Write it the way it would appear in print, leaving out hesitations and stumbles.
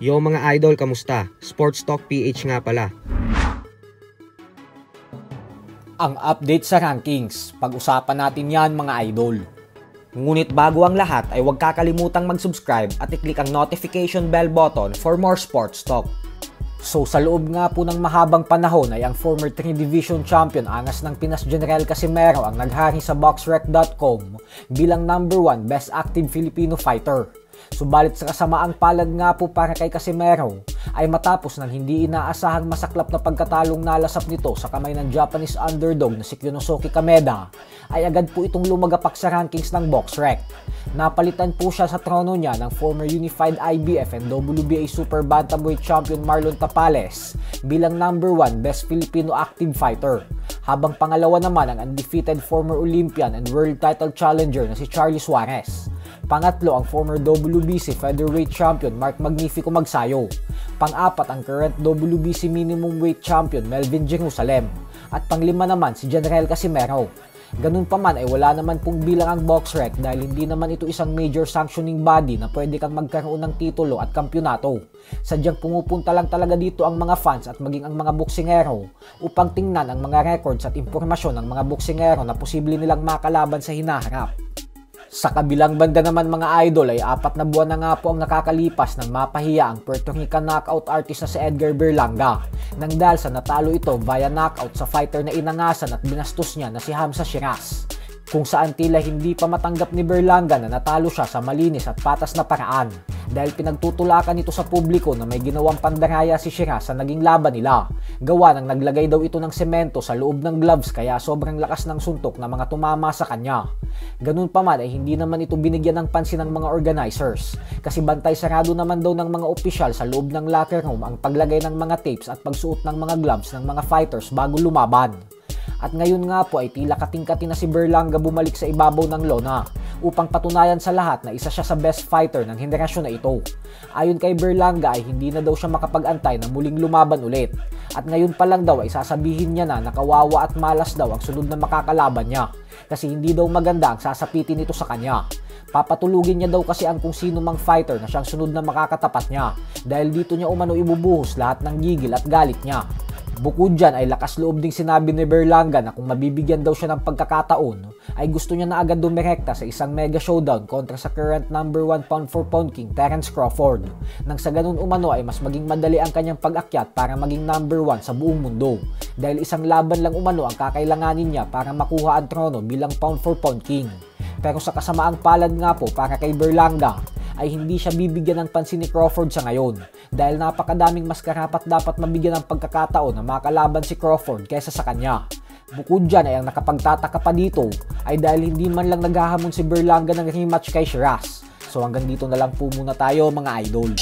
Yo mga idol, kamusta? Sports Talk PH nga pala. Ang update sa rankings, pag-usapan natin yan mga idol. Ngunit bago ang lahat ay huwag kakalimutang mag-subscribe at i-click ang notification bell button for more sports talk. So sa loob nga po ng mahabang panahon ay ang former 3 Division Champion Angas ng Pinas General Casimero ang naghari sa boxrec.com bilang number 1 Best Active Filipino Fighter. Subalit sa kasamaang palad nga po para kay Casimero ay matapos ng hindi inaasahang masaklap na pagkatalong nalasap nito sa kamay ng Japanese underdog na si Kyunosuke Kameda ay agad po itong lumagapak sa rankings ng BoxRec. Napalitan po siya sa trono niya ng former Unified IBF and WBA Super Bantamweight Champion Marlon Tapales bilang number 1 Best Filipino Active Fighter. Habang pangalawa naman ang undefeated former Olympian and World Title Challenger na si Charlie Suarez. Pangatlo ang former WBC Featherweight Champion Mark Magnifico Magsayo. Pang-apat ang current WBC Minimum Weight Champion Melvin Jerusalem. At panglima naman si General Casimero. Ganun pa man ay wala naman pong bilang ang BoxRec dahil hindi naman ito isang major sanctioning body na pwede kang magkaroon ng titulo at kampyonato. Sadyang pumupunta lang talaga dito ang mga fans at maging ang mga boksingero upang tingnan ang mga records at impormasyon ng mga boksingero na posible nilang makalaban sa hinaharap. Sa kabilang banda naman mga idol ay 4 na buwan na nga po ang nakakalipas nang mapahiya ang Puerto Rican knockout artist na si Edgar Berlanga nang dahil sa natalo ito via knockout sa fighter na inangasan at binastos niya na si Hamza Shiraz, kung saan tila hindi pa matanggap ni Berlanga na natalo siya sa malinis at patas na paraan dahil pinagtutulakan ito sa publiko na may ginawang pandaraya si Shiraz sa naging laban nila. Gawa nang naglagay daw ito ng semento sa loob ng gloves kaya sobrang lakas ng suntok na mga tumama sa kanya. Ganun pa man ay hindi naman ito binigyan ng pansin ng mga organizers kasi bantay sarado naman daw ng mga opisyal sa loob ng locker room ang paglagay ng mga tapes at pagsuot ng mga gloves ng mga fighters bago lumaban. At ngayon nga po ay tila kating-kati na si Berlanga bumalik sa ibabaw ng lona upang patunayan sa lahat na isa siya sa best fighter ng henerasyon na ito. Ayon kay Berlanga ay hindi na daw siya makapag-antay na muling lumaban ulit. At ngayon pa lang daw ay sasabihin niya na nakawawa at malas daw ang sunod na makakalaban niya kasi hindi daw maganda ang sasapitin nito sa kanya. Papatulugin niya daw kasi ang kung sino mang fighter na siyang sunod na makakatapat niya dahil dito niya umano ibubuhos lahat ng gigil at galit niya. Bukod dyan ay lakas loob ding sinabi ni Berlanga na kung mabibigyan daw siya ng pagkakataon ay gusto niya na agad dumirekta sa isang mega showdown kontra sa current number 1 pound for pound king Terence Crawford nang sa ganun umano ay mas maging madali ang kanyang pag-akyat para maging number 1 sa buong mundo dahil isang laban lang umano ang kakailanganin niya para makuha ang trono bilang pound for pound king. Pero sa kasamaang palad nga po para kay Berlanga ay hindi siya bibigyan ng pansin ni Crawford sa ngayon dahil napakadaming mas karapat dapat mabigyan ng pagkakataon na makalaban si Crawford kaysa sa kanya. Bukod dyan ay ang nakapagtataka pa dito ay dahil hindi man lang naghahamon si Berlanga ng rematch kay Shiraz. So hanggang dito na lang po muna tayo mga idol.